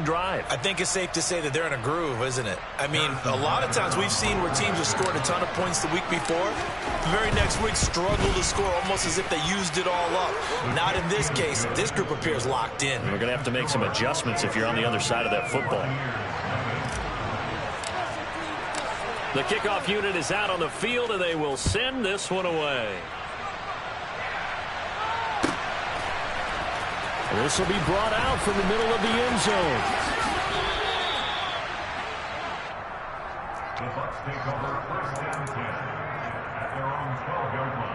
drive. I think it's safe to say that they're in a groove, isn't it? I mean, a lot of times we've seen where teams have scored a ton of points the week before. The very next week struggle to score almost as if they used it all up. Not in this case. This group appears locked in. We're going to have to make some adjustments if you're on the other side of that football. The kickoff unit is out on the field, and they will send this one away. This will be brought out from the middle of the end zone. The Bucs take over first and 10 at their own 12-yard line.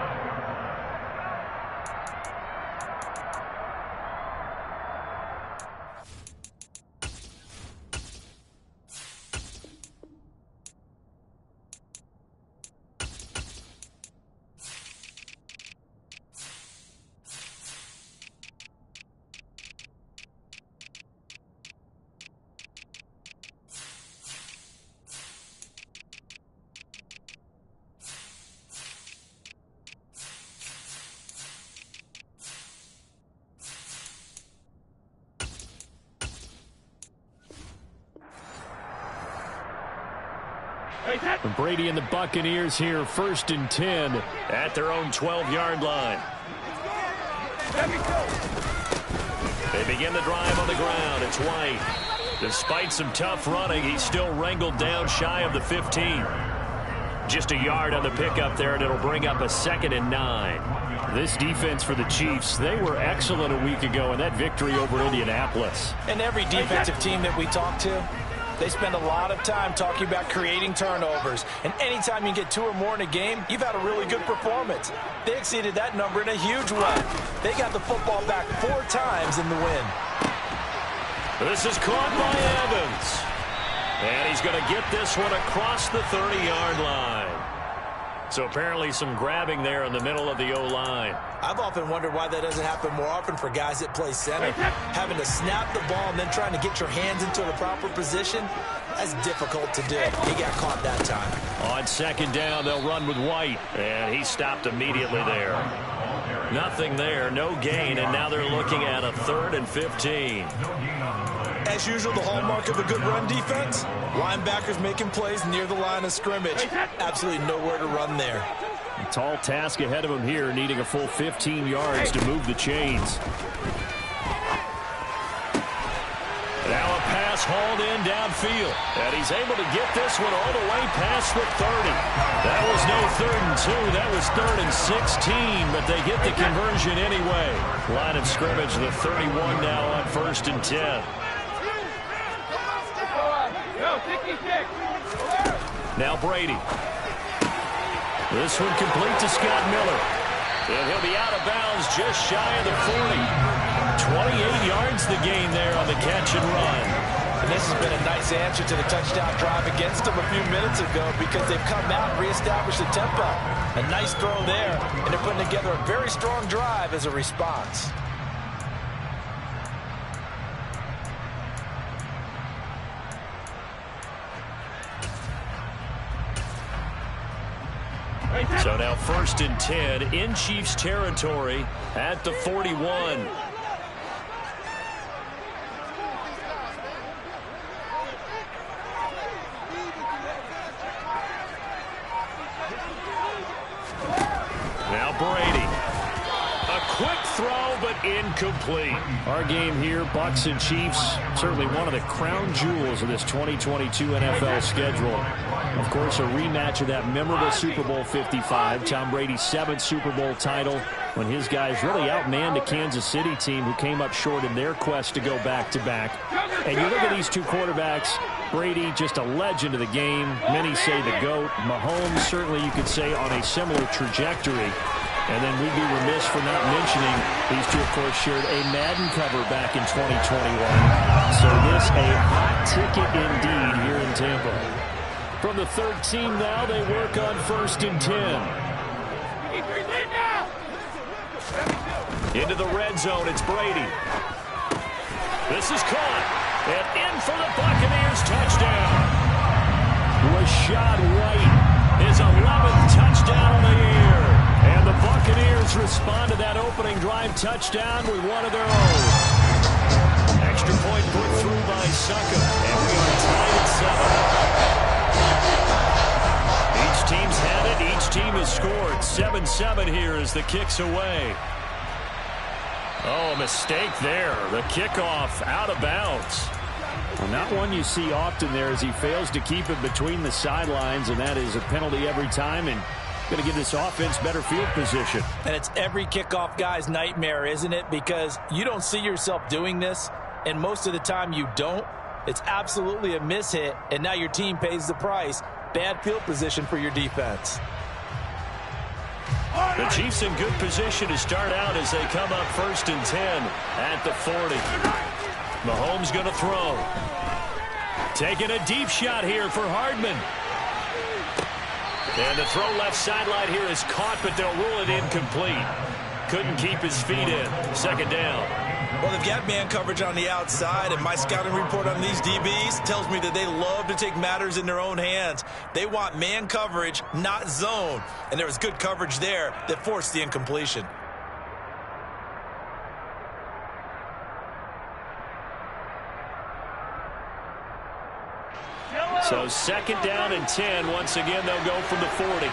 Brady and the Buccaneers here, 1st and 10 at their own 12-yard line. They begin the drive on the ground. It's White. Despite some tough running, he's still wrangled down shy of the 15. Just a yard on the pickup there, and it'll bring up a 2nd and 9. This defense for the Chiefs, they were excellent a week ago in that victory over Indianapolis. And every defensive team that we talk to, they spend a lot of time talking about creating turnovers. And anytime you get 2 or more in a game, you've had a really good performance. They exceeded that number in a huge way. They got the football back 4 times in the win. This is caught by Evans. And he's going to get this one across the 30-yard line. So apparently some grabbing there in the middle of the O-line. I've often wondered why that doesn't happen more often for guys that play center. Having to snap the ball and then trying to get your hands into the proper position, that's difficult to do. He got caught that time. On 2nd down, they'll run with White. And he stopped immediately there. Nothing there, no gain, and now they're looking at a 3rd and 15. As usual, the hallmark of a good run defense, linebackers making plays near the line of scrimmage. Absolutely nowhere to run there. A tall task ahead of him here, needing a full 15 yards to move the chains. Now a pass hauled in downfield. And he's able to get this one all the way past the 30. That was no 3rd and 2. That was 3rd and 16, but they get the conversion anyway. Line of scrimmage, the 31 now on 1st and 10. Now Brady. This one complete to Scott Miller. And he'll be out of bounds just shy of the 40. 28 yards the gain there on the catch and run. And this has been a nice answer to the touchdown drive against them a few minutes ago because they've come out and reestablished the tempo. A nice throw there, and they're putting together a very strong drive as a response. So now 1st and 10 in Chiefs territory at the 41. Now Brady. A quick throw, but incomplete. Our game here, Bucs and Chiefs, certainly one of the crown jewels of this 2022 NFL schedule. Of course, a rematch of that memorable Super Bowl 55, Tom Brady's 7th Super Bowl title, when his guys really outmanned a Kansas City team who came up short in their quest to go back-to-back. And you look at these two quarterbacks, Brady, just a legend of the game. Many say the GOAT. Mahomes, certainly you could say, on a similar trajectory. And then we'd be remiss for not mentioning these two, of course, shared a Madden cover back in 2021. So this a hot ticket indeed here in Tampa. From the 13 now, they work on 1st and 10. Into the red zone, it's Brady. This is caught. And in for the Buccaneers touchdown. Rashad White, his 11th touchdown of the year. And the Buccaneers respond to that opening drive touchdown with one of their own. extra point put through by Suckham. And we are tied at 7. Each team's had it. Each team has scored. 7-7 here as the kick's away. Oh, a mistake there. The kickoff out of bounds. Well, not one you see often there as he fails to keep it between the sidelines, and that is a penalty every time, and going to give this offense better field position. And it's every kickoff guy's nightmare, isn't it? Because you don't see yourself doing this, and most of the time you don't. It's absolutely a mishit, and now your team pays the price. Bad field position for your defense. The Chiefs in good position to start out as they come up 1st and 10 at the 40. Mahomes going to throw. Taking a deep shot here for Hardman. And the throw left sideline here is caught, but they'll rule it incomplete. Couldn't keep his feet in. 2nd down. Well, they've got man coverage on the outside, and my scouting report on these DBs tells me that they love to take matters in their own hands. They want man coverage, not zone. And there was good coverage there that forced the incompletion. So 2nd down and 10. Once again, they'll go from the 40.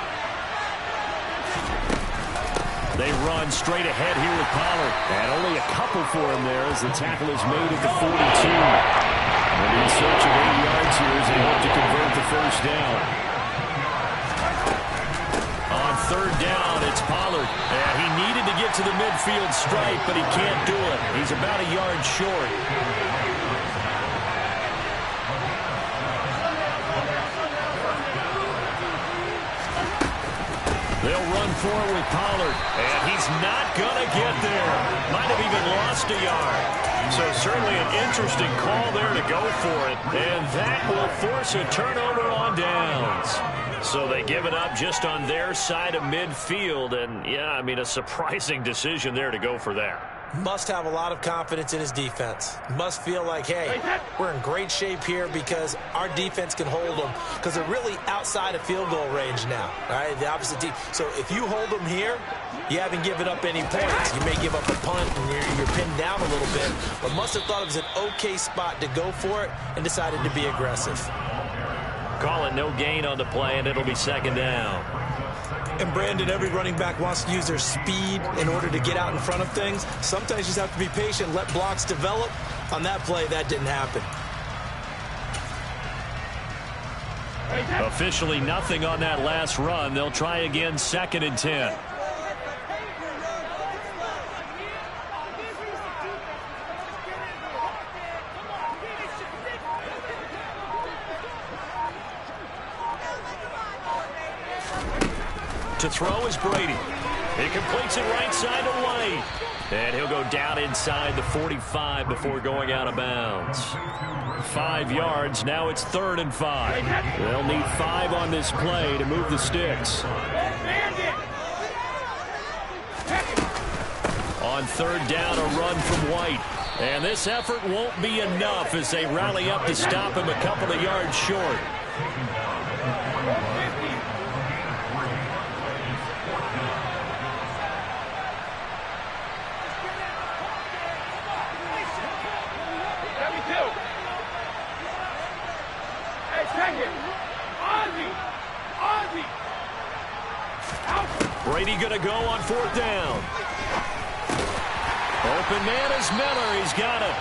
They run straight ahead here with Pollard. And only a couple for him there as the tackle is made at the 42. And in search of 8 yards here as they hope to convert the 1st down. On 3rd down, it's Pollard. And he needed to get to the midfield stripe, but he can't do it. He's about a yard short. They'll run forward with Pollard, and he's not going to get there. Might have even lost a yard. So certainly an interesting call there to go for it, and that will force a turnover on downs. So they give it up just on their side of midfield, and, yeah, I mean, a surprising decision there to go for that. Must have a lot of confidence in his defense. Must feel like, hey, we're in great shape here because our defense can hold them because they're really outside of field goal range now, all right, the opposite team. So if you hold them here, you haven't given up any points. You may give up a punt and you're pinned down a little bit, but must have thought it was an okay spot to go for it and decided to be aggressive. Call it no gain on the play, and it'll be 2nd down. And, Brandon, every running back wants to use their speed in order to get out in front of things. Sometimes you just have to be patient, let blocks develop. On that play, that didn't happen. Officially nothing on that last run. They'll try again 2nd and 10. To throw is Brady. He completes it right side to White. And he'll go down inside the 45 before going out of bounds. 5 yards. Now it's 3rd and 5. They'll need 5 on this play to move the sticks. On 3rd down, a run from White. And this effort won't be enough as they rally up to stop him a couple of yards short. Brady going to go on 4th down. Open man is Miller. He's got it.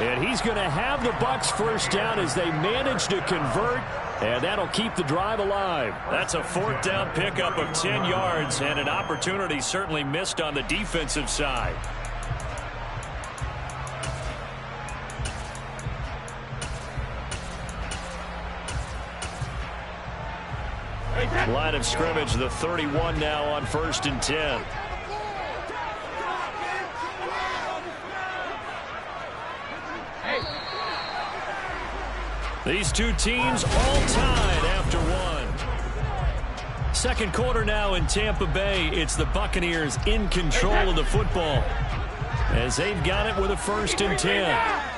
And he's going to have the Bucs 1st down as they manage to convert. And that'll keep the drive alive. That's a 4th down pickup of 10 yards and an opportunity certainly missed on the defensive side. Line of scrimmage, the 31 now on 1st and 10. These two teams all tied after one. 2nd quarter now in Tampa Bay. It's the Buccaneers in control of the football as they've got it with a 1st and 10.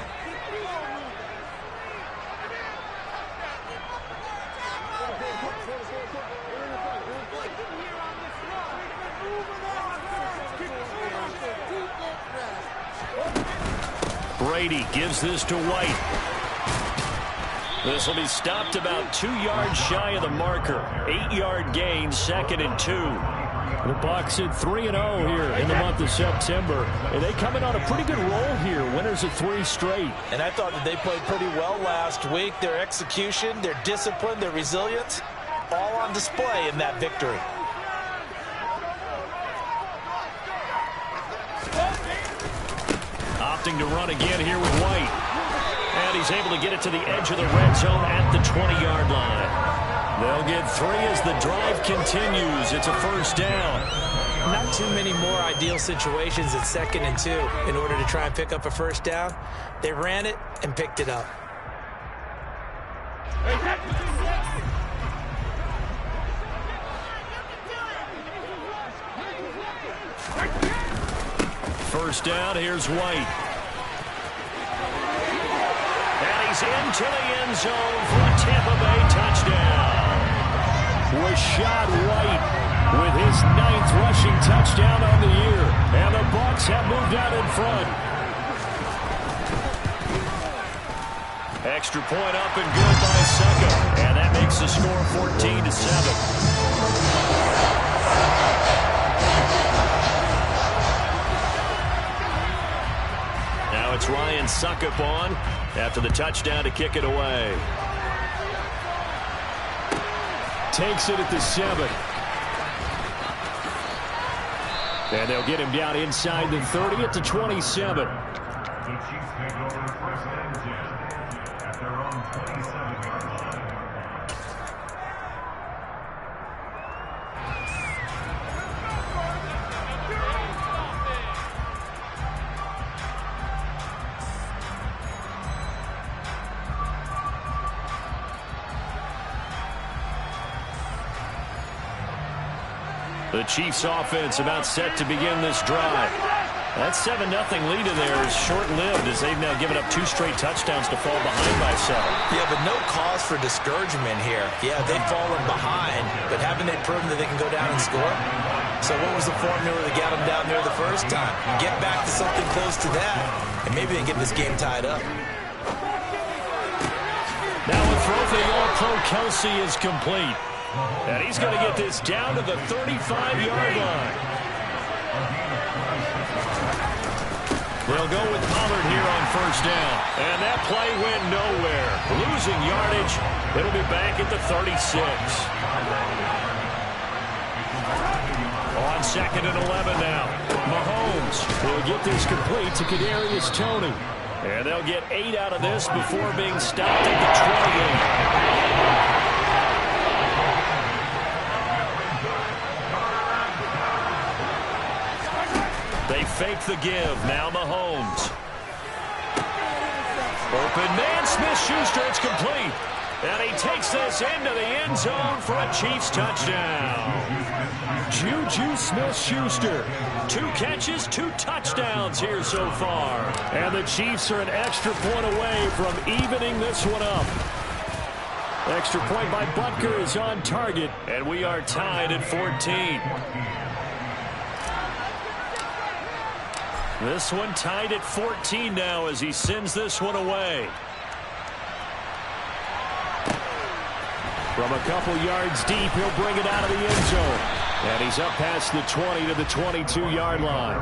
Brady gives this to White. This will be stopped about 2 yards shy of the marker. 8-yard gain, 2nd and 2. The Bucs at 3-0 here in the month of September. And they come in on a pretty good roll here. Winners of 3 straight. And I thought that they played pretty well last week. Their execution, their discipline, their resilience, all on display in that victory. Opting to run again here with White. And he's able to get it to the edge of the red zone at the 20-yard line. They'll get 3 as the drive continues. It's a 1st down. Not too many more ideal situations at 2nd and 2 in order to try and pick up a 1st down. They ran it and picked it up. First down, here's White. And he's into the end zone for a Tampa Bay touchdown. Rashad White with his 9th rushing touchdown on the year. And the Bucs have moved out in front. Extra point up and good by Suckup. And that makes the score 14-7. Now it's Ryan Suckup on after the touchdown to kick it away. Takes it at the 7. And they'll get him down inside the 30 at the 27. The Chiefs take over 1st and 10 at their own 27-yard line. The Chiefs offense about set to begin this drive. That 7-0 lead in there is short-lived as they've now given up 2 straight touchdowns to fall behind by 7. Yeah, but no cause for discouragement here. Yeah, they've fallen behind, but haven't they proven that they can go down and score? So what was the formula that got them down there the first time? Get back to something close to that, and maybe they get this game tied up. Now a throw for the All-Pro Kelsey is complete. And he's going to get this down to the 35-yard line. They'll go with Pollard here on 1st down. And that play went nowhere. Losing yardage. It'll be back at the 36. On 2nd and 11 now. Mahomes will get this complete to Kadarius Toney. And they'll get 8 out of this before being stopped at the 28. They fake the give. Now Mahomes. Open man, Smith-Schuster. It's complete. And he takes this into the end zone for a Chiefs touchdown. Juju Smith-Schuster. 2 catches, 2 touchdowns here so far. And the Chiefs are an extra point away from evening this one up. Extra point by Butker is on target. And we are tied at 14. This one tied at 14 now as he sends this one away. From a couple yards deep, he'll bring it out of the end zone. And he's up past the 20 to the 22-yard line.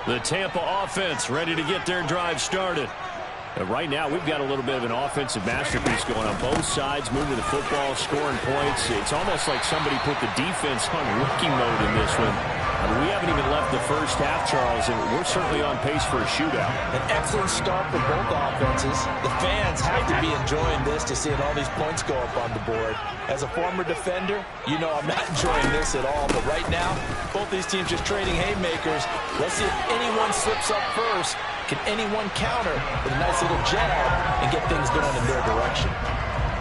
The Tampa offense ready to get their drive started. And right now, we've got a little bit of an offensive masterpiece going on both sides, moving the football, scoring points. It's almost like somebody put the defense on rookie mode in this one. And we haven't even left the first half, Charles, and we're certainly on pace for a shootout. An excellent start for both offenses. The fans have to be enjoying this to see all these points go up on the board. As a former defender, you know I'm not enjoying this at all. But right now, both these teams just trading haymakers. Let's see if anyone slips up first. Can anyone counter with a nice little jab and get things going in their direction?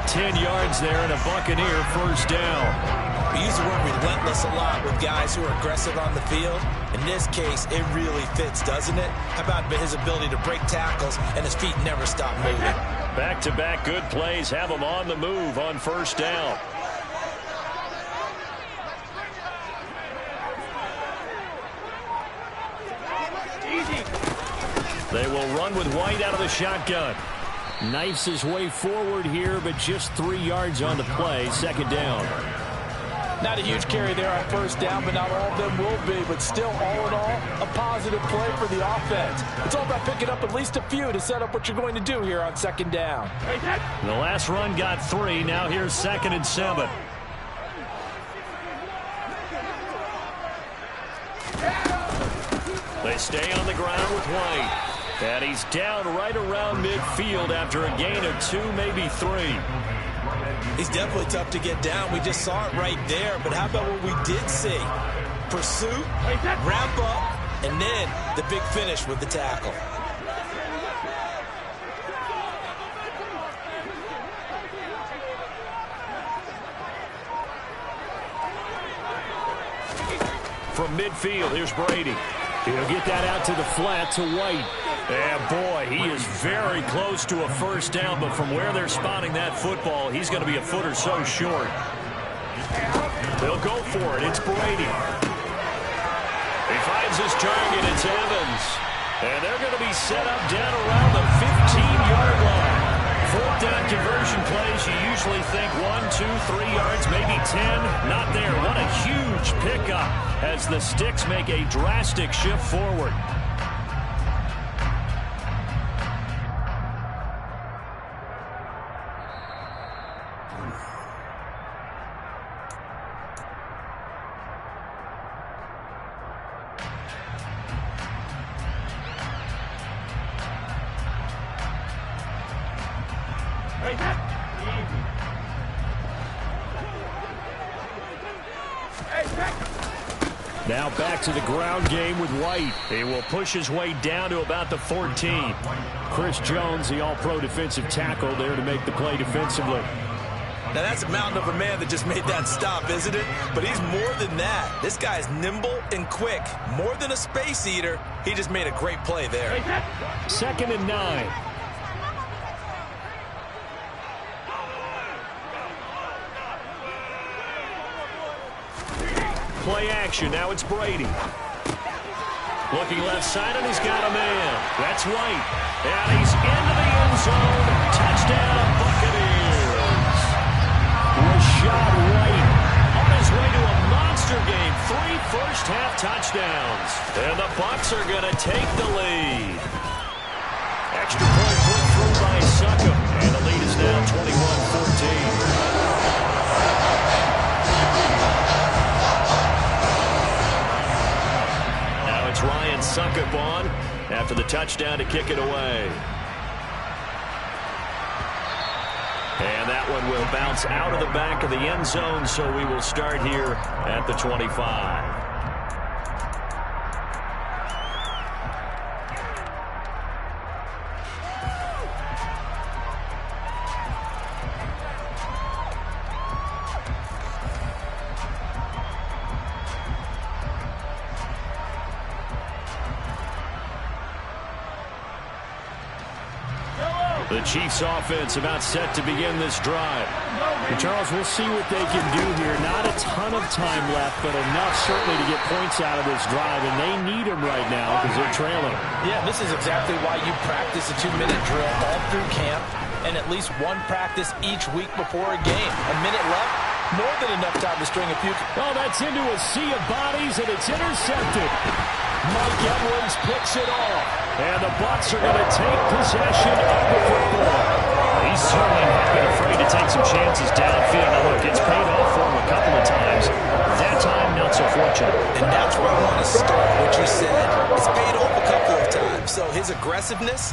10 yards there and a Buccaneer first down. We use the word relentless a lot with guys who are aggressive on the field. In this case, it really fits, doesn't it? How about his ability to break tackles and his feet never stop moving? Back-to-back good plays have him on the move on first down. They will run with White out of the shotgun. Knifes his way forward here, but just 3 yards on the play. Second down. Not a huge carry there on first down, but not all of them will be. But still, all in all, a positive play for the offense. It's all about picking up at least a few to set up what you're going to do here on second down. The last run got 3. Now here's 2nd and 7. They stay on the ground with White. And he's down right around midfield after a gain of 2, maybe 3. He's definitely tough to get down. We just saw it right there. But how about what we did see? Pursuit, wrap up, and then the big finish with the tackle. From midfield, here's Brady. He'll get that out to the flat to White. And boy, he is very close to a first down, but from where they're spotting that football, he's going to be a foot or so short. They'll go for it. It's Brady. He finds his target. It's Evans. And they're going to be set up down around the 15-yard line. Fourth down conversion plays, you usually think 1, 2, 3 yards, maybe 10. Not there. What a huge pickup as the Sticks make a drastic shift forward. Now back to the ground game with White. He will push his way down to about the 14. Chris Jones, the all-pro defensive tackle, there to make the play defensively. Now that's a mountain of a man that just made that stop, isn't it? But he's more than that. This guy's nimble and quick. More than a space eater, he just made a great play there. 2nd and 9. Play action. Now it's Brady. Looking left side, and he's got a man. That's White. And he's into the end zone. Touchdown, Buccaneers. Rashad White On his way to a monster game. 3 first-half touchdowns. And the Bucs are going to take the lead. Extra point put through by Succop. And the lead is now 21-14. Ryan Succop on after the touchdown to kick it away. And that one will bounce out of the back of the end zone, so we will start here at the 25. The Chiefs offense about set to begin this drive. And Charles, we'll see what they can do here. Not a ton of time left, but enough certainly to get points out of this drive, and they need them right now because they're trailing. Yeah, this is exactly why you practice a 2-minute drill all through camp and at least one practice each week before a game. A minute left, more than enough time to string a few. Oh, that's into a sea of bodies, and it's intercepted. Mike Edwards picks it off. And the Bucs are going to take possession of the football. He's certainly not been afraid to take some chances downfield. Now look, it's paid off for him a couple of times. That time, not so fortunate. And that's where I want so his aggressiveness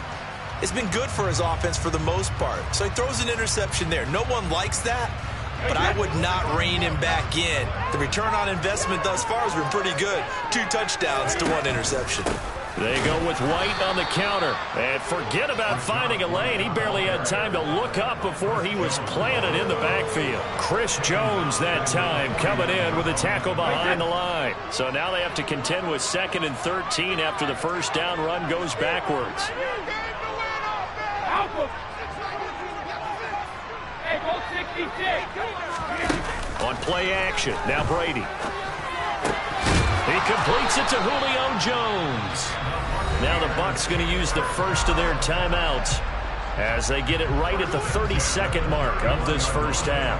has been good for his offense for the most part. So he throws an interception there. No one likes that, but I would not rein him back in. The return on investment thus far has been pretty good. 2 touchdowns to 1 interception. They go with White on the counter. And forget about finding a lane. He barely had time to look up before he was planted in the backfield. Chris Jones that time coming in with a tackle behind the line. So now they have to contend with 2nd and 13 after the first down run goes backwards. On play action, now Brady. He completes it to Julio Jones. Now the Bucs going to use the first of their timeouts as they get it right at the 32nd mark of this first half.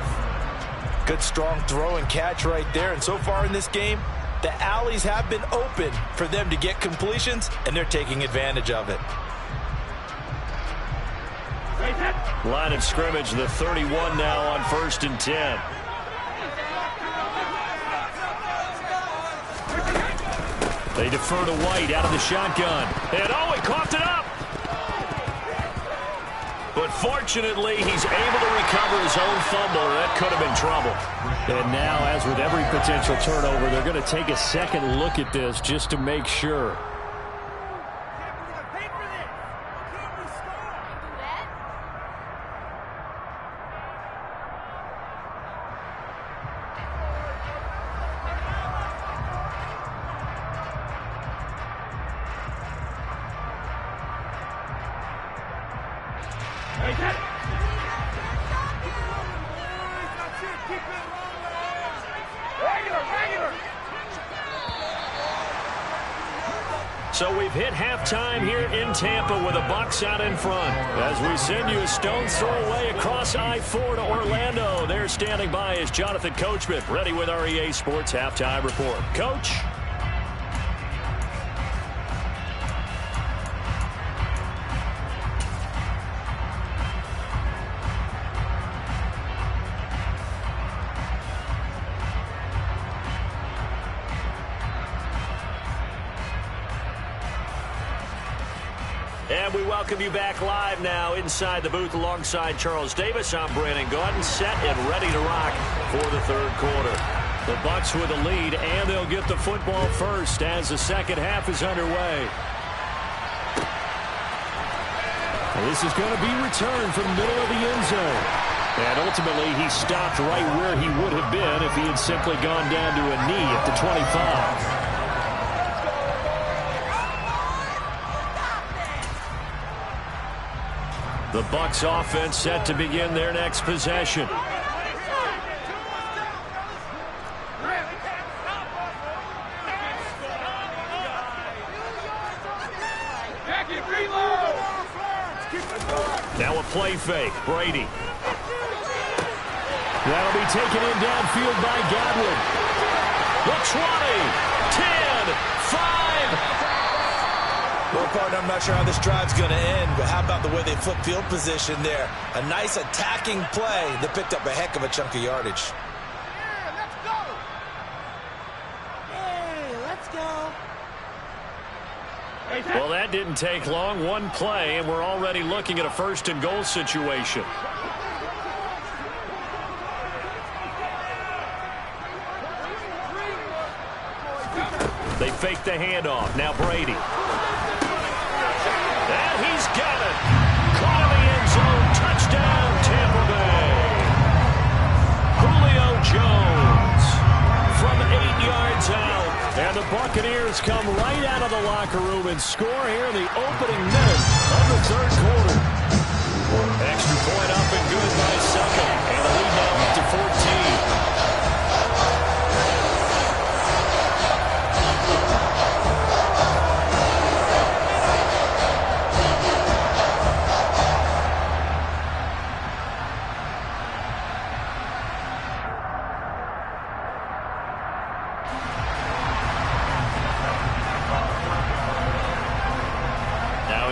Good strong throw and catch right there. And so far in this game, the alleys have been open for them to get completions, and they're taking advantage of it. Line of scrimmage, the 31 now on 1st and 10. They defer to White out of the shotgun. And he coughed it up. But fortunately, he's able to recover his own fumble. That could have been trouble. And now, as with every potential turnover, they're going to take a second look at this just to make sure. So we've hit halftime here in Tampa with the Bucs out in front. As we send you a stone's throw away across I-4 to Orlando. There standing by is Jonathan Coachman, ready with our EA Sports Halftime Report. Coach? And we welcome you back live now inside the booth alongside Charles Davis. I'm Brandon Gordon, set and ready to rock for the 3rd quarter. The Bucs with a lead, and they'll get the football first as the second half is underway. And this is going to be returned from the middle of the end zone. And ultimately, he stopped right where he would have been if he had simply gone down to a knee at the 25. The Bucs offense set to begin their next possession. Now a play fake. Brady. That'll be taken in downfield by Godwin. The 20, 10, 5. Well, partner, I'm not sure how this drive's going to end, but how about the way they flip field position there? A nice attacking play that picked up a heck of a chunk of yardage. Yeah, let's go. Hey, let's go. Well, that didn't take long. One play, and we're already looking at a 1st and goal situation. They fake the handoff. Now Brady. And he's got it. Caught in the end zone. Touchdown, Tampa Bay. Julio Jones from 8 yards out. And the Buccaneers come right out of the locker room and score here in the opening minute of the 3rd quarter. Extra point up and good by Suckup. And the lead now up to 14.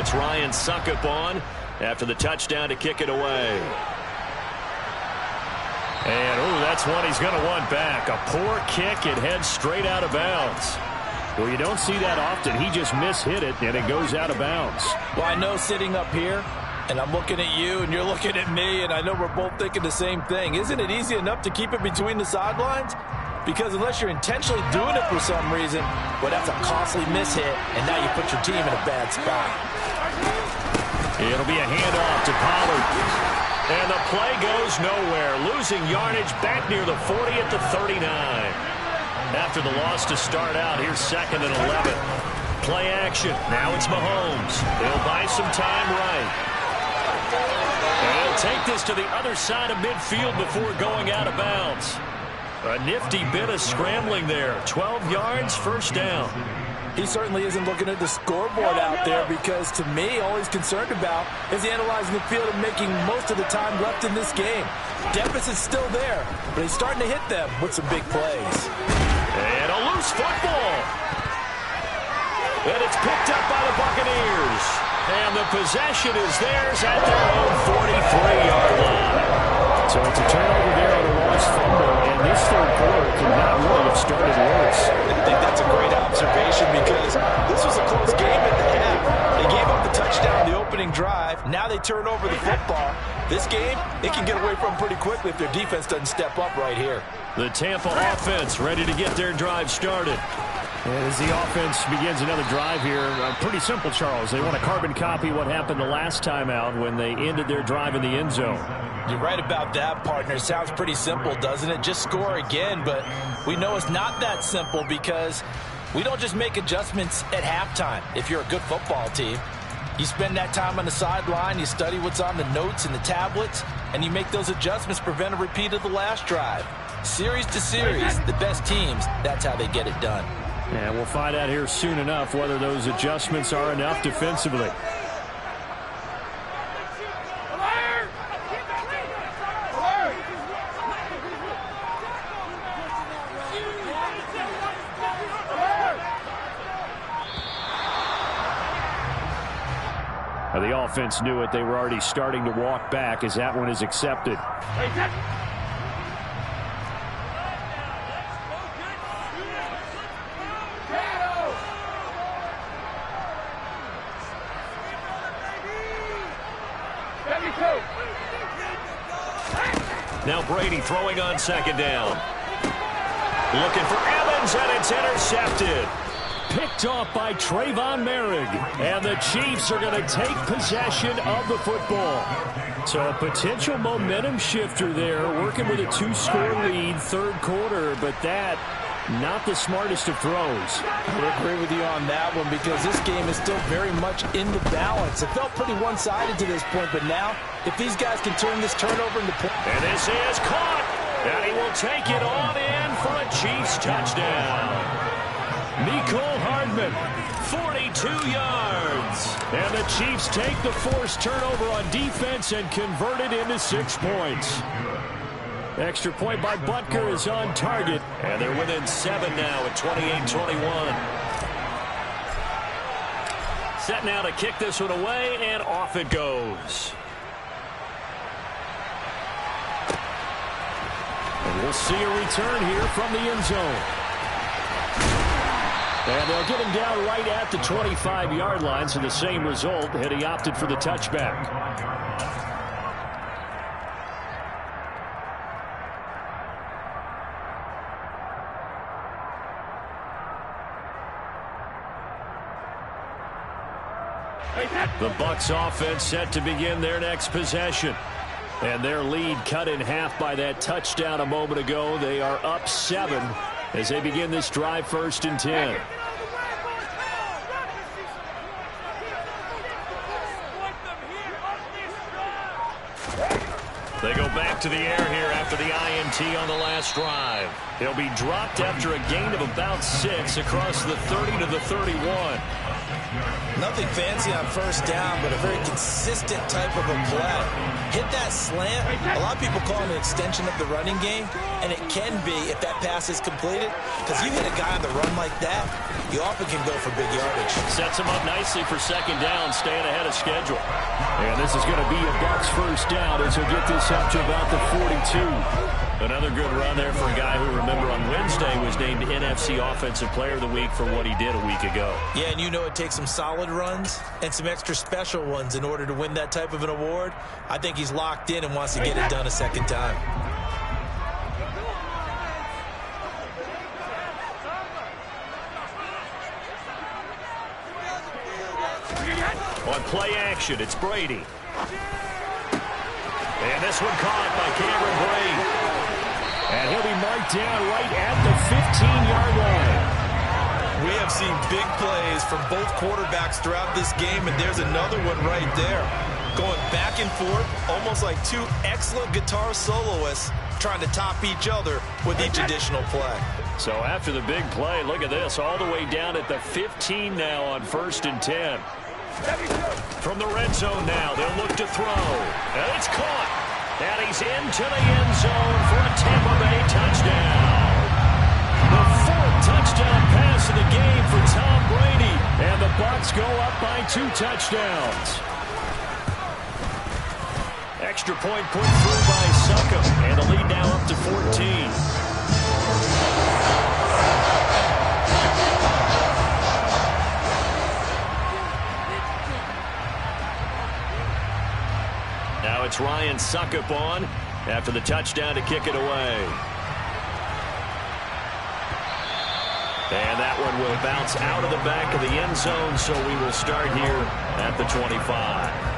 It's Ryan Suckup on after the touchdown to kick it away. And, that's one he's going to want back. A poor kick. It heads straight out of bounds. Well, you don't see that often. He just mishit it, and it goes out of bounds. Well, I know sitting up here, and I'm looking at you, and you're looking at me, and I know we're both thinking the same thing. Isn't it easy enough to keep it between the sidelines? Because unless you're intentionally doing it for some reason, well, that's a costly mishit, and now you put your team in a bad spot. It'll be a handoff to Pollard. And the play goes nowhere, losing yardage back near the 40 at the 39. After the loss to start out, here's 2nd and 11. Play action. Now it's Mahomes. They'll buy some time right. And he'll take this to the other side of midfield before going out of bounds. A nifty bit of scrambling there. 12 yards, first down. He certainly isn't looking at the scoreboard out there because, to me, all he's concerned about is analyzing the field and making most of the time left in this game. Deficit's still there, but he's starting to hit them with some big plays. And a loose football. And it's picked up by the Buccaneers. And the possession is theirs at their own 43-yard line. So it's a turnover there on a lost fumble, and this third quarter could not really have started worse. I think that's a great observation because this was a close game at the half. They gave up the touchdown the opening drive. Now they turn over the football. This game, they can get away from pretty quickly if their defense doesn't step up right here. The Tampa offense ready to get their drive started. And as the offense begins another drive here, pretty simple, Charles. They want to carbon copy what happened the last time out when they ended their drive in the end zone. You're right about that, partner. Sounds pretty simple, doesn't it? Just score again, but we know it's not that simple because we don't just make adjustments at halftime. If you're a good football team, you spend that time on the sideline, you study what's on the notes and the tablets, and you make those adjustments, prevent a repeat of the last drive. Series to series, the best teams, that's how they get it done. And we'll find out here soon enough whether those adjustments are enough defensively. The offense knew it. They were already starting to walk back as that one is accepted. Now Brady throwing on 2nd down. Looking for Evans, and it's intercepted. Picked off by Trayvon Merrick. And the Chiefs are going to take possession of the football. So a potential momentum shifter there, working with a 2-score lead, third quarter, but that not the smartest of throws. I would agree with you on that one because this game is still very much in the balance. It felt pretty one-sided to this point, but now if these guys can turn this turnover into points. And this is caught. And he will take it on in for a Chiefs touchdown. Mecole Hardman, 42 yards. And the Chiefs take the forced turnover on defense and convert it into 6 points. Extra point by Butker is on target. And they're within 7 now at 28-21. Set now to kick this one away, and off it goes. And we'll see a return here from the end zone. And they'll get him down right at the 25-yard line, so the same result had he opted for the touchback. The Bucs offense set to begin their next possession. And their lead cut in half by that touchdown a moment ago. They are up 7 as they begin this drive, 1st and 10. They go back to the air here after the INT on the last drive. He'll be dropped after a gain of about 6 across the 30 to the 31. Nothing fancy on 1st down, but a very consistent type of a play. Hit that slant. A lot of people call it an extension of the running game, and it can be if that pass is completed, because you hit a guy on the run like that, you often can go for big yardage. Sets him up nicely for 2nd down, staying ahead of schedule. And this is going to be a Bucs 1st down as he'll get this up to about the 42. Another good run there for a guy who, remember, on Wednesday was named NFC Offensive Player of the Week for what he did a week ago. Yeah, and you know it takes some solid runs and some extra special ones in order to win that type of an award. I think he's locked in and wants to get it done a second time. On play action, it's Brady. And this one caught by Cameron Brate. And he'll be marked down right at the 15-yard line. We have seen big plays from both quarterbacks throughout this game, and there's another one right there. Going back and forth, almost like two excellent guitar soloists trying to top each other with each additional play. So after the big play, look at this, all the way down at the 15 now on 1st and 10. From the red zone now, they'll look to throw. And it's caught. And he's into the end zone for a Tampa Bay touchdown. The 4th touchdown pass of the game for Tom Brady. And the Bucs go up by 2 touchdowns. Extra point put through by Succop. And the lead now up to 14. Now it's Ryan Succop on after the touchdown to kick it away. And that one will bounce out of the back of the end zone, so we will start here at the 25.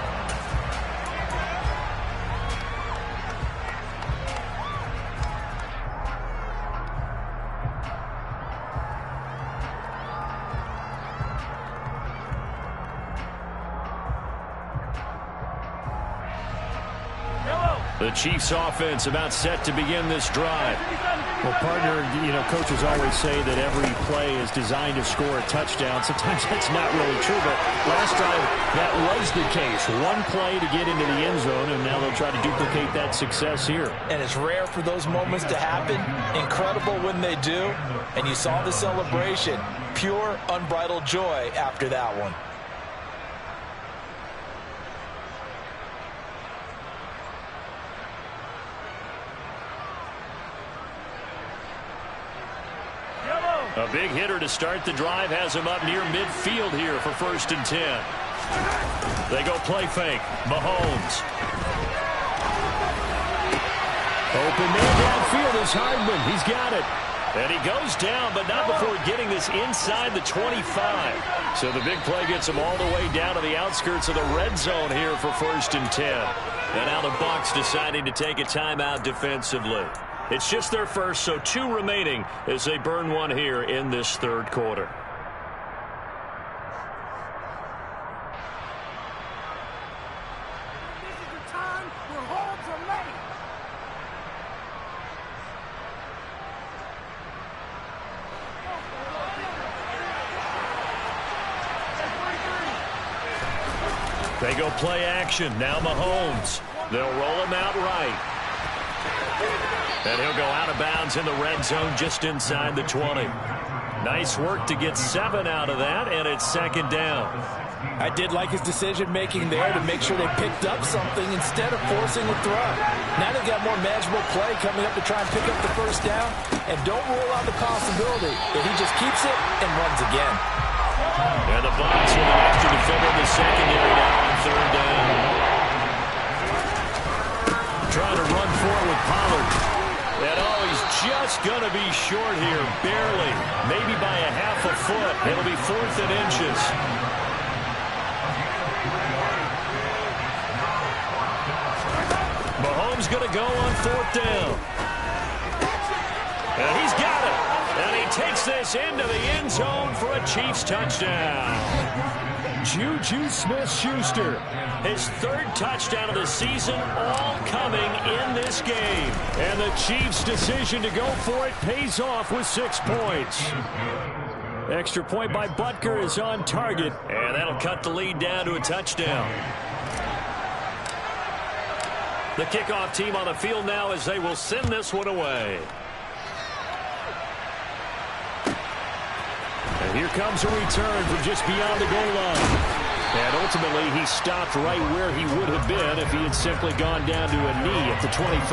The Chiefs offense about set to begin this drive. Well, partner, coaches always say that every play is designed to score a touchdown. Sometimes that's not really true, but last drive, that was the case. One play to get into the end zone, and now they'll try to duplicate that success here. And it's rare for those moments to happen. Incredible when they do. And you saw the celebration. Pure, unbridled joy after that one. A big hitter to start the drive has him up near midfield here for 1st and 10. They go play fake. Mahomes. Open man downfield is Hardman. He's got it. And he goes down, but not before getting this inside the 25. So the big play gets him all the way down to the outskirts of the red zone here for 1st and 10. And now the Bucs deciding to take a timeout defensively. It's just their first, so 2 remaining as they burn one here in this 3rd quarter. This is the time where holds are made. They go play action. Now Mahomes. They'll roll him out right. And he'll go out of bounds in the red zone just inside the 20. Nice work to get 7 out of that, and it's 2nd down. I did like his decision-making there to make sure they picked up something instead of forcing a throw. Now they've got more manageable play coming up to try and pick up the 1st down. And don't rule out the possibility that he just keeps it and runs again. And the Bucs with an extra defender in the secondary now on 3rd down. Trying to run forward with Pollard. And he's just going to be short here, barely, maybe by a half a foot. It'll be 4th and inches. Mahomes going to go on 4th down. And he's got it. And he takes this into the end zone for a Chiefs touchdown. Juju Smith-Schuster, his 3rd touchdown of the season, all coming in this game. And the Chiefs' decision to go for it pays off with 6 points. Extra point by Butker is on target, and that'll cut the lead down to a touchdown. The kickoff team on the field now as they will send this one away. And here comes a return from just beyond the goal line. And ultimately, he stopped right where he would have been if he had simply gone down to a knee at the 25.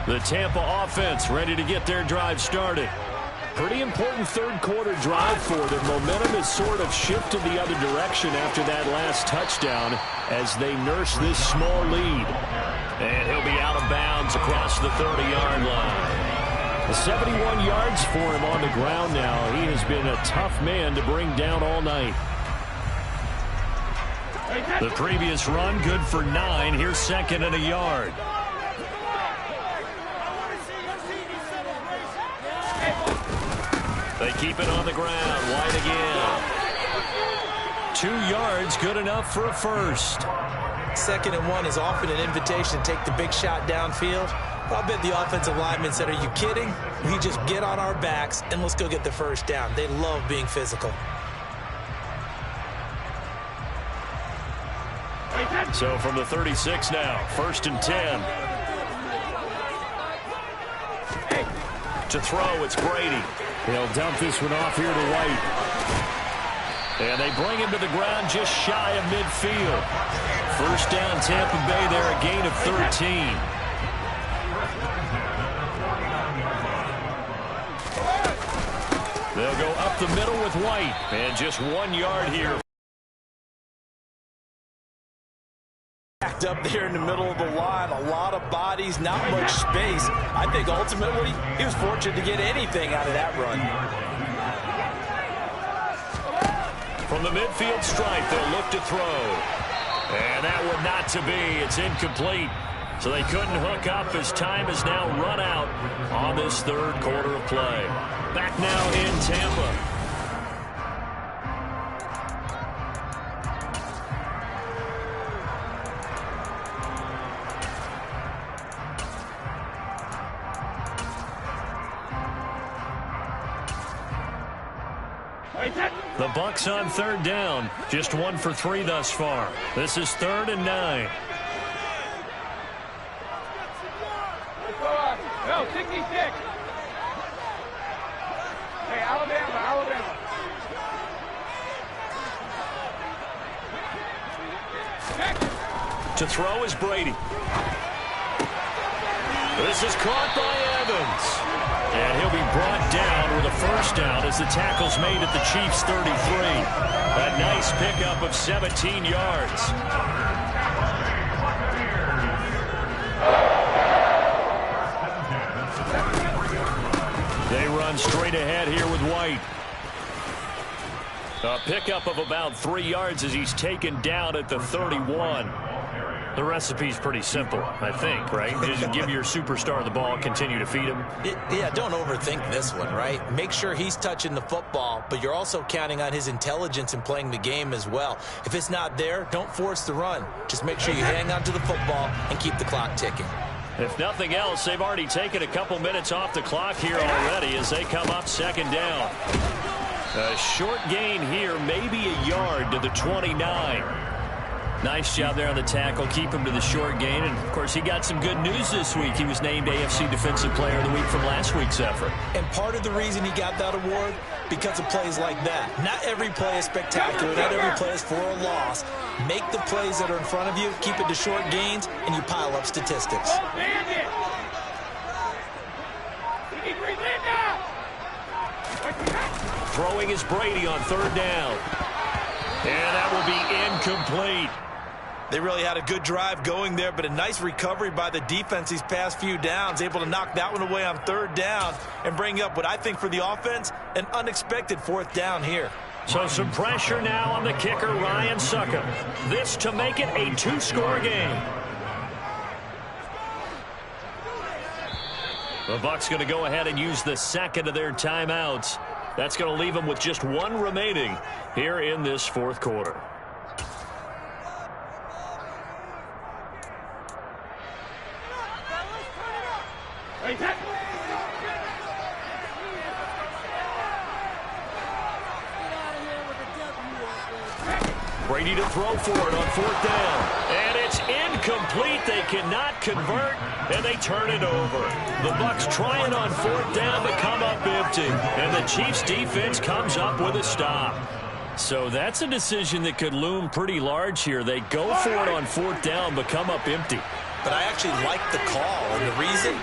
The Tampa offense ready to get their drive started. Pretty important third quarter drive for them. Momentum has sort of shifted the other direction after that last touchdown as they nurse this small lead. And he'll be out of bounds across the 30-yard line. 71 yards for him on the ground now. He has been a tough man to bring down all night. The previous run good for 9. Here's second and a yard. They keep it on the ground. White again. 2 yards, good enough for a first. 2nd and 1 is often an invitation to take the big shot downfield. But I'll bet the offensive lineman said, are you kidding? We just get on our backs and let's go get the first down. They love being physical. So from the 36 now, 1st and 10. To throw, it's Brady. They'll dump this one off here to White. And they bring him to the ground just shy of midfield. First down, Tampa Bay there, a gain of 13. They'll go up the middle with White. And just 1 yard here. Backed up there in the middle of the line. A lot of bodies, not much space. I think ultimately he was fortunate to get anything out of that run. From the midfield stripe, they'll look to throw. And that one not to be. It's incomplete. So they couldn't hook up as time has now run out on this third quarter of play. Back now in Tampa. The Bucs on 3rd down. Just 1 for 3 thus far. This is 3rd and 9. No, 66. Hey, Alabama. To throw is Brady. This is caught by Evans. And he'll be brought down with a first down as the tackle's made at the Chiefs' 33. A nice pickup of 17 yards. They run straight ahead here with White. A pickup of about 3 yards as he's taken down at the 31. The recipe's pretty simple, I think, right? Just give your superstar the ball, continue to feed him. Yeah, don't overthink this one, right? Make sure he's touching the football, but you're also counting on his intelligence in playing the game as well. If it's not there, don't force the run. Just make sure you hang on to the football and keep the clock ticking. If nothing else, they've already taken a couple minutes off the clock here already as they come up 2nd down. A short gain here, maybe a yard to the 29. Nice job there on the tackle. Keep him to the short gain. And, of course, he got some good news this week. He was named AFC Defensive Player of the Week from last week's effort. And part of the reason he got that award, because of plays like that. Not every play is spectacular. Not every play is for a loss. Make the plays that are in front of you, keep it to short gains, and you pile up statistics. Throwing is Brady on 3rd down. And that will be incomplete. They really had a good drive going there, but a nice recovery by the defense these past few downs, able to knock that one away on 3rd down and bring up what I think for the offense, an unexpected 4th down here. So some pressure now on the kicker, Ryan Succop. This to make it a 2-score game. The Bucs going to go ahead and use the 2nd of their timeouts. That's going to leave them with just 1 remaining here in this 4th quarter. Brady to throw for it on 4th down. And it's incomplete. They cannot convert, and they turn it over. The Bucs trying on 4th down to come up empty. And the Chiefs defense comes up with a stop. So that's a decision that could loom pretty large here. They go for it on 4th down, but come up empty. but I actually like the call. And the reason?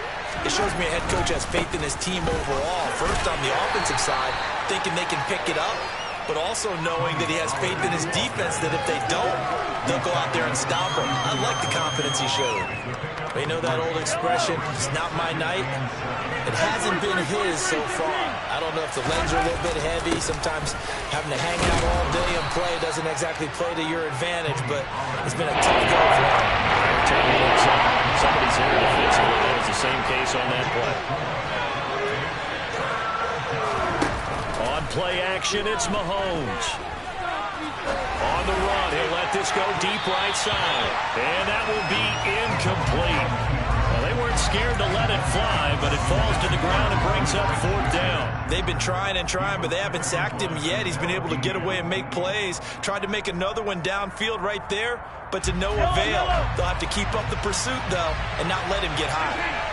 It shows me a head coach has faith in his team overall. First, on the offensive side, thinking they can pick it up, but also knowing that he has faith in his defense that if they don't, they'll go out there and stop him. I like the confidence he showed. But you know that old expression, it's not my night? It hasn't been his so far. I don't know if the legs are a little bit heavy. Sometimes having to hang out all day and play doesn't exactly play to your advantage, but it's been a tough go for him. Somebody's here defensively. That was the same case on that play. On play action, it's Mahomes. On the run, he'll let this go deep right side. And that will be incomplete. Well, they weren't scared to let it fly, but it falls to the ground and brings up 4th down. They've been trying and trying, but they haven't sacked him yet. He's been able to get away and make plays. Tried to make another one downfield right there, but to no avail. They'll have to keep up the pursuit, though, and not let him get high.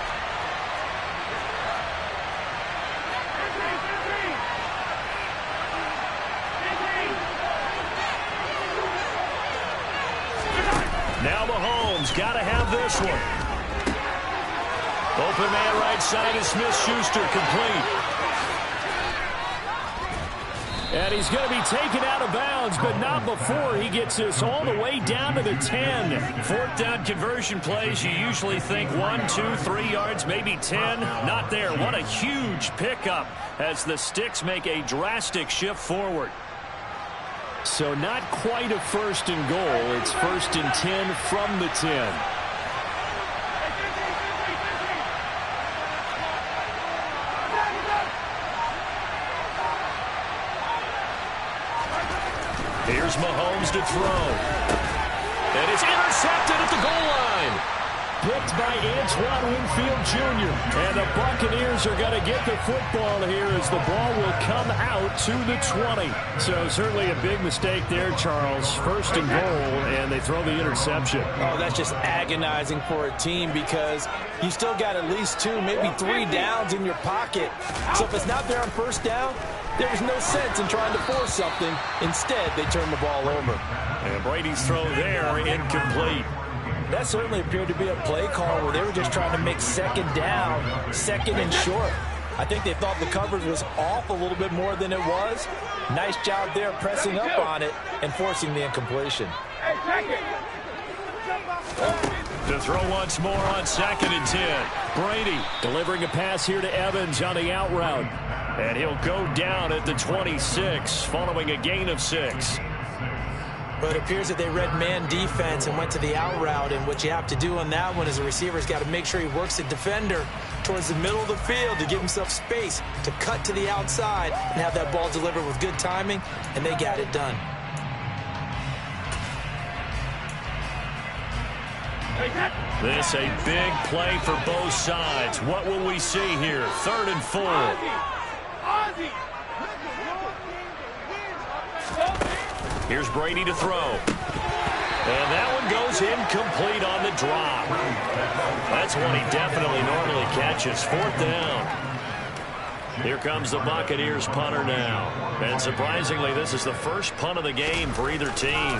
Now Mahomes got to have this one. Open man right side is Smith-Schuster, complete. And he's going to be taken out of bounds, but not before he gets this all the way down to the 10. 4th down conversion plays, you usually think 1, 2, 3 yards, maybe 10. Not there. What a huge pickup as the Sticks make a drastic shift forward. So not quite a 1st and goal. It's 1st and 10 from the 10. Here's Mahomes to throw. And it's intercepted at the goal line. Picked by Antoine Winfield Jr. And the Buccaneers are going to get the football here as the ball will come out to the 20. So certainly a big mistake there, Charles. 1st and goal, and they throw the interception. Oh, that's just agonizing for a team because you still got at least 2, maybe 3 downs in your pocket. So if it's not there on 1st down, there was no sense in trying to force something. Instead, they turned the ball over. And Brady's throw there, incomplete. That certainly appeared to be a play call where they were just trying to make 2nd down, 2nd and short. I think they thought the coverage was off a little bit more than it was. Nice job there pressing up on it and forcing the incompletion. To throw once more on 2nd and 10. Brady delivering a pass here to Evans on the out route. And he'll go down at the 26 following a gain of 6. But it appears that they read man defense and went to the out route. And what you have to do on that one is the receiver's got to make sure he works the defender towards the middle of the field to give himself space to cut to the outside and have that ball delivered with good timing. And they got it done. This a big play for both sides. What will we see here? 3rd and 4. Here's Brady to throw. And that one goes incomplete on the drop. That's one he definitely normally catches. 4th down. Here comes the Buccaneers punter now. And surprisingly, this is the first punt of the game for either team.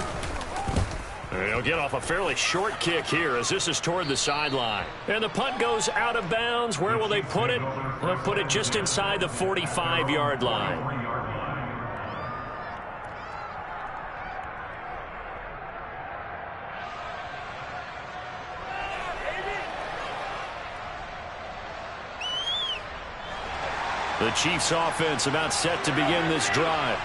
They'll get off a fairly short kick here as this is toward the sideline. And the punt goes out of bounds. Where will they put it? They'll put it just inside the 45-yard line. The Chiefs offense about set to begin this drive.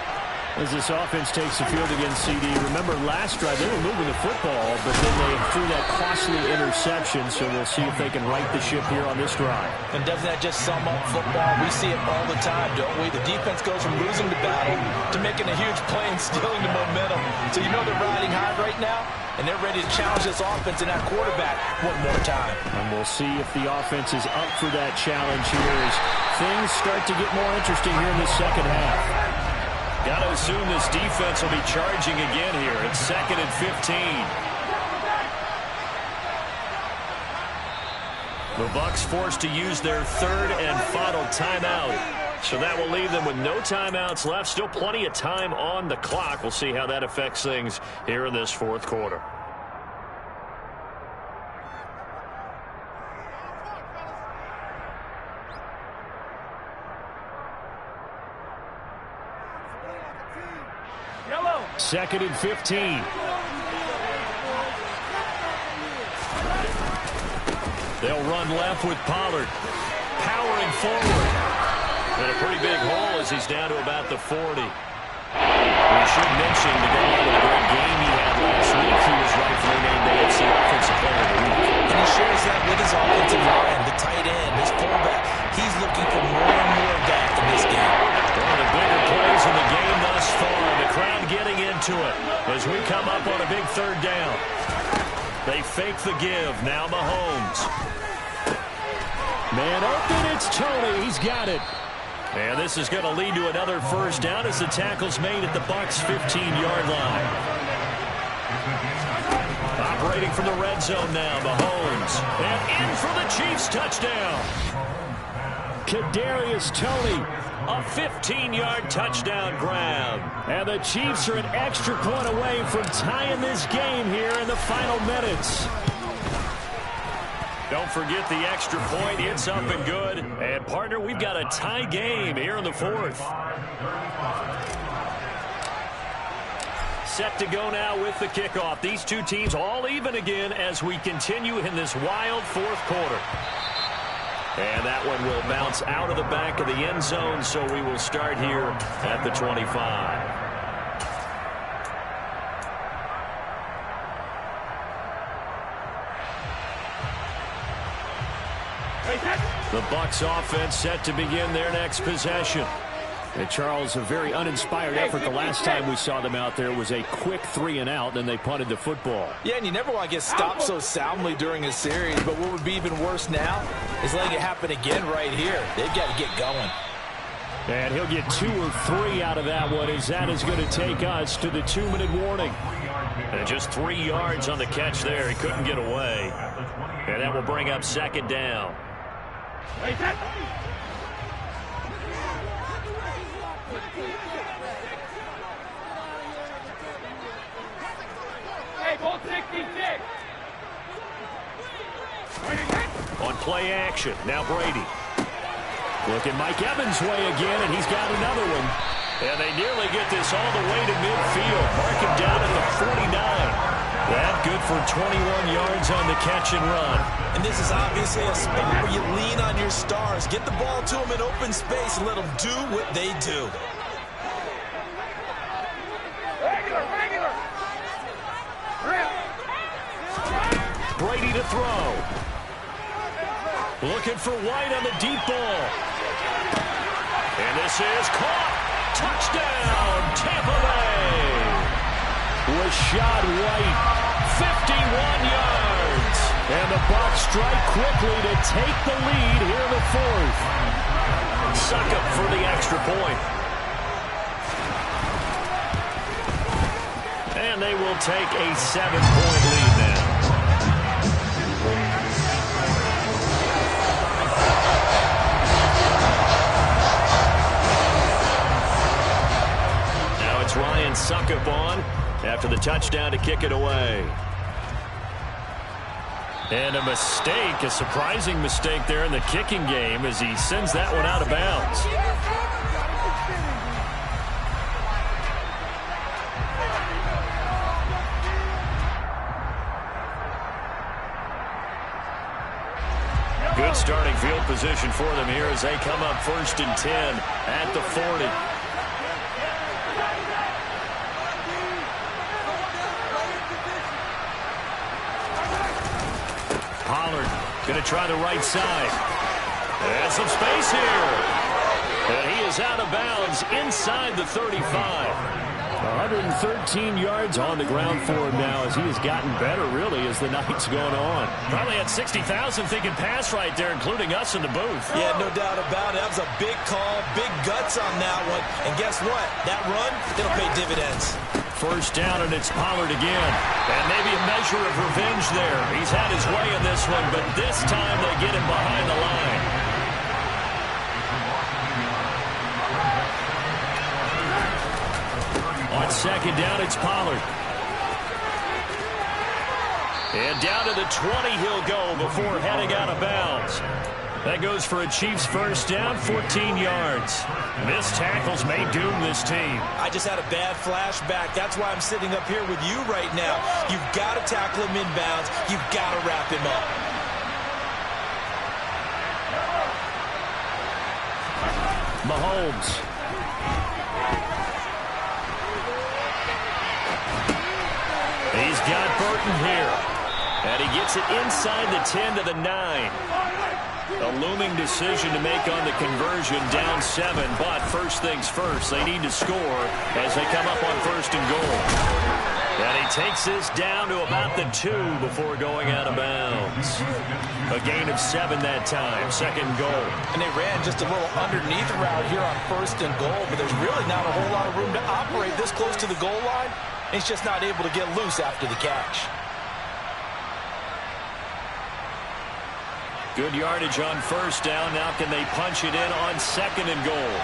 As this offense takes the field against CD. Remember last drive they were moving the football, but then they threw that costly interception, so we'll see if they can right the ship here on this drive. And doesn't that just sum up football? We see it all the time, don't we? The defense goes from losing the battle to making a huge play and stealing the momentum. So you know they're riding high right now, and they're ready to challenge this offense and that quarterback one more time. And we'll see if the offense is up for that challenge here as things start to get more interesting here in the second half. Got to assume this defense will be charging again here. It's 2nd and 15. The Bucs forced to use their 3rd and final timeout. So that will leave them with no timeouts left. Still plenty of time on the clock. We'll see how that affects things here in this 4th quarter. 2nd and 15. They'll run left with Pollard. Powering forward. And a pretty big hole as he's down to about the 40. We should mention to go on with a great game he had last week. He was rightfully named AFC Offensive Player of the Week. And he shares that with his offensive line, the tight end, his fullback. He's looking for more and more of that in this game. One of the bigger plays in the game thus far. The crowd getting into it as we come up on a big 3rd down. They fake the give. Now Mahomes. Man open, it's Tony. He's got it. And this is going to lead to another 1st down as the tackle's made at the Bucs' 15-yard line. Operating from the red zone now, Mahomes. And in for the Chiefs touchdown. Kadarius Toney. A 15-yard touchdown grab. And the Chiefs are an extra point away from tying this game here in the final minutes. Don't forget the extra point. It's up and good. And, partner, we've got a tie game here in the 4th. Set to go now with the kickoff. These two teams all even again as we continue in this wild 4th quarter. And that one will bounce out of the back of the end zone, so we will start here at the 25. The Bucs offense set to begin their next possession. And Charles, a very uninspired effort. The last time we saw them out there was a quick 3 and out, then they punted the football. Yeah, and you never want to get stopped so soundly during a series, but what would be even worse now is letting it happen again right here. They've got to get going. And he'll get 2 or 3 out of that one, as that is going to take us to the 2-minute warning. And just 3 yards on the catch there. He couldn't get away. And that will bring up 2nd down. Hey, ball 66. On play action, now Brady. Looking Mike Evans' way again, and he's got another one. And they nearly get this all the way to midfield. Mark him down at the 49. That good for 21 yards on the catch and run. And this is obviously a spot where you lean on your stars. Get the ball to them in open space and let them do what they do. Regular. Brady to throw. Looking for White on the deep ball. And this is caught. Touchdown, Tampa Bay. Rashad White, 51 yards. And the Bucs strike quickly to take the lead here in the 4th. Suck up for the extra point. And they will take a 7-point lead now. Now it's Ryan Suckup on after the touchdown to kick it away. And a mistake, a surprising mistake there in the kicking game as he sends that one out of bounds. Good starting field position for them here as they come up 1st and 10 at the 40. Pollard going to try the right side. And some space here. And he is out of bounds inside the 35. 113 yards on the ground for him now as he has gotten better, really, as the night's going on. Probably had 60,000 thinking pass right there, including us in the booth. Yeah, no doubt about it. That was a big call, big guts on that one. And guess what? That run, it'll pay dividends. 1st down, and it's Pollard again. And maybe a measure of revenge there. He's had his way in this one, but this time they get him behind the line. On 2nd down, it's Pollard. And down to the 20 he'll go before heading out of bounds. That goes for a Chiefs first down, 14 yards. Missed tackles may doom this team. I just had a bad flashback. That's why I'm sitting up here with you right now. You've got to tackle him inbounds. You've got to wrap him up. Mahomes. He's got Burton here. And he gets it inside the 10 to the 9. A looming decision to make on the conversion, down 7. But first things first, they need to score as they come up on first and goal. And he takes this down to about the 2 before going out of bounds. A gain of 7 that time, second goal. And they ran just a little underneath route here on first and goal, but there's really not a whole lot of room to operate this close to the goal line. He's just not able to get loose after the catch. Good yardage on first down. Now can they punch it in on second and goal?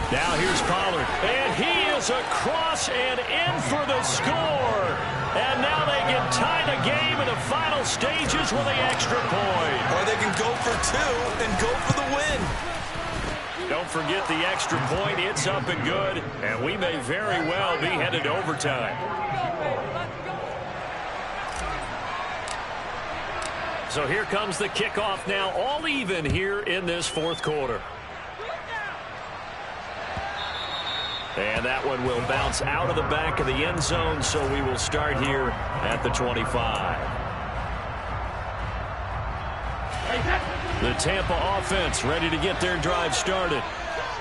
Now here's Pollard. And he is across and in for the score. And now they can tie the game in the final stages with the extra point. Or they can go for 2 and go for the win. Don't forget the extra point. It's up and good. And we may very well be headed to overtime. So here comes the kickoff now, all even here in this fourth quarter. And that one will bounce out of the back of the end zone, so we will start here at the 25. The Tampa offense ready to get their drive started.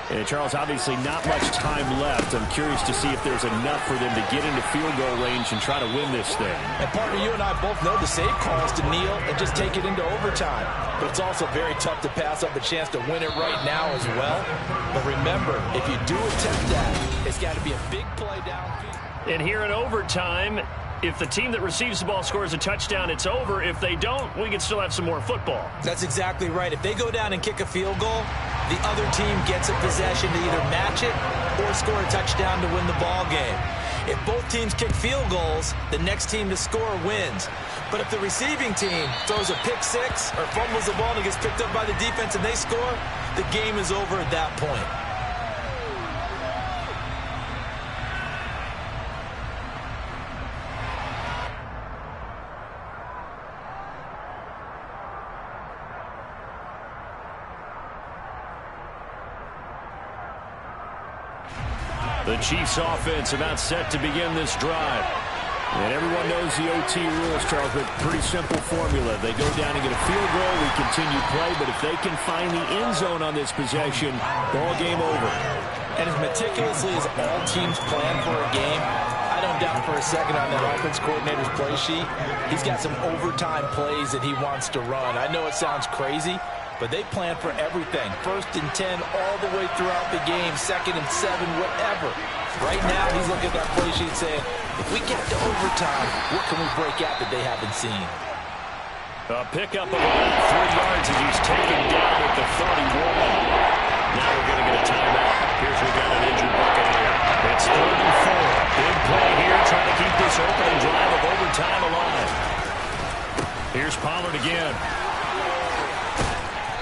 And Charles, obviously not much time left. I'm curious to see if there's enough for them to get into field goal range and try to win this thing. And partner, you and I both know the save call is to kneel and just take it into overtime. But it's also very tough to pass up a chance to win it right now as well. But remember, if you do attempt that, it's got to be a big play downfield. And here in overtime, if the team that receives the ball scores a touchdown, it's over. If they don't, we can still have some more football. That's exactly right. If they go down and kick a field goal, the other team gets a possession to either match it or score a touchdown to win the ball game. If both teams kick field goals, the next team to score wins. But if the receiving team throws a pick six or fumbles the ball and it gets picked up by the defense and they score, the game is over at that point. The Chiefs offense about set to begin this drive. And everyone knows the OT rules, Charles, but pretty simple formula. They go down and get a field goal, we continue play, but if they can find the end zone on this possession, ball game over. And as meticulously as all teams plan for a game, I don't doubt for a second on that offense coordinator's play sheet, he's got some overtime plays that he wants to run. I know it sounds crazy, but they plan for everything. 1st and 10 all the way throughout the game, 2nd and 7, whatever. Right now, he's looking at that play sheet saying, if we get to overtime, what can we break out that they haven't seen? A pickup of about 3 yards as he's taken down at the 31. Now we're going to get a timeout. Here's we got an injured Buccaneer. It's 3rd and 4. Big play here, trying to keep this opening drive of overtime alive. Here's Pollard again.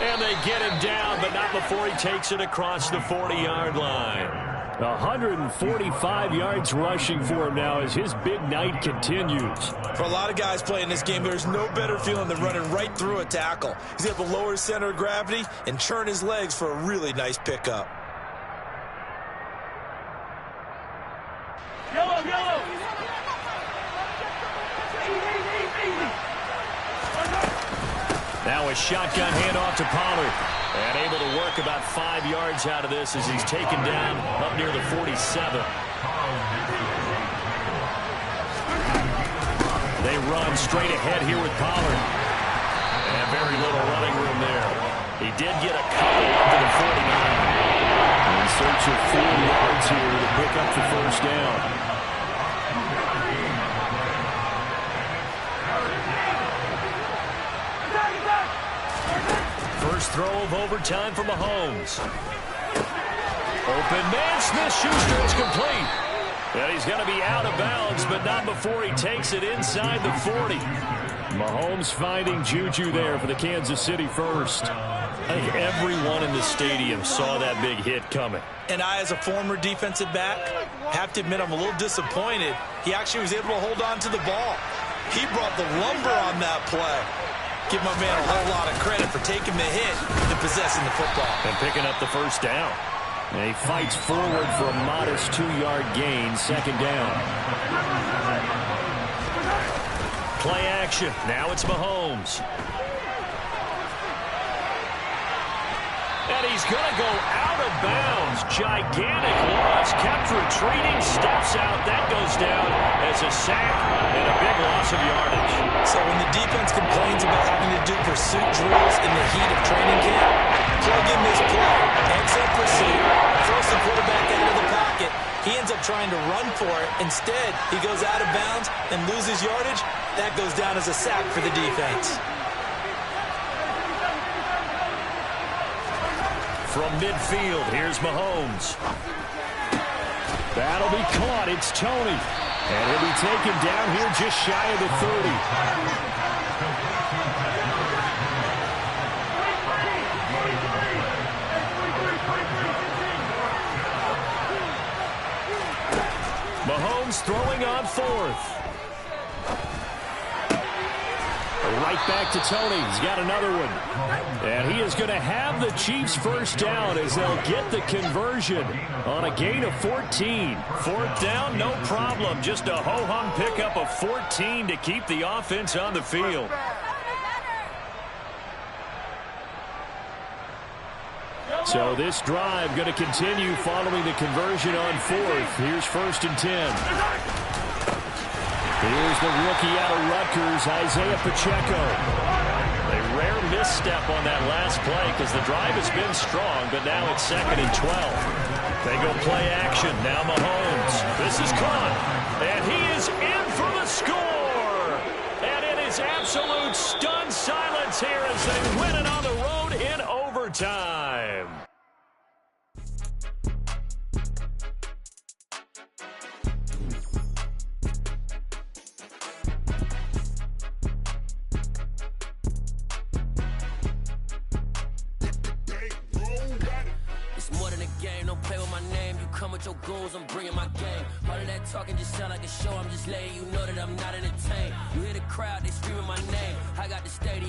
And they get him down, but not before he takes it across the 40-yard line. 145 yards rushing for him now as his big night continues. For a lot of guys playing this game, there's no better feeling than running right through a tackle. He's able to lower his center of gravity and churn his legs for a really nice pickup. Yellow! Now a shotgun handoff to Pollard. And able to work about 5 yards out of this as he's taken down up near the 47. They run straight ahead here with Pollard. And very little running room there. He did get a couple up to the 49. In search of 4 yards here to pick up the first down. First throw of overtime for Mahomes. Open man, Smith-Schuster is complete. And he's going to be out of bounds, but not before he takes it inside the 40. Mahomes finding Juju there for the Kansas City first. I think everyone in the stadium saw that big hit coming. And I, as a former defensive back, have to admit I'm a little disappointed. He actually was able to hold on to the ball. He brought the lumber on that play. Give my man a whole lot of credit for taking the hit and possessing the football. And picking up the first down. And he fights forward for a modest 2-yard gain, second down. Play action. Now it's Mahomes. And he's going to go out of bounds. Gigantic loss. Kept retreating. Steps out. That goes down as a sack and a big loss of yardage. So when the defense complains about having to do pursuit drills in the heat of training camp, plug in this play. Exit pursuit. Throws the quarterback out of the pocket. He ends up trying to run for it. Instead, he goes out of bounds and loses yardage. That goes down as a sack for the defense. From midfield, here's Mahomes. That'll be caught. It's Tony. And he'll be taken down here just shy of the 30. Mahomes throwing on fourth. Right back to Tony. He's got another one. And he is going to have the Chiefs first down as they'll get the conversion on a gain of 14. Fourth down, no problem. Just a ho-hum pickup of 14 to keep the offense on the field. So this drive going to continue following the conversion on fourth. Here's 1st and 10. Here's the rookie out of Rutgers, Isaiah Pacheco. A rare misstep on that last play because the drive has been strong, but now it's 2nd and 12. They go play action. Now Mahomes. This is caught. And he is in for the score. And it is absolute stunned silence here as they win it on the road in overtime. With your goons, I'm bringing my game. All of that talking just sound like a show. I'm just letting you know that I'm not entertained. You hear the crowd, they screaming my name. I got the stadium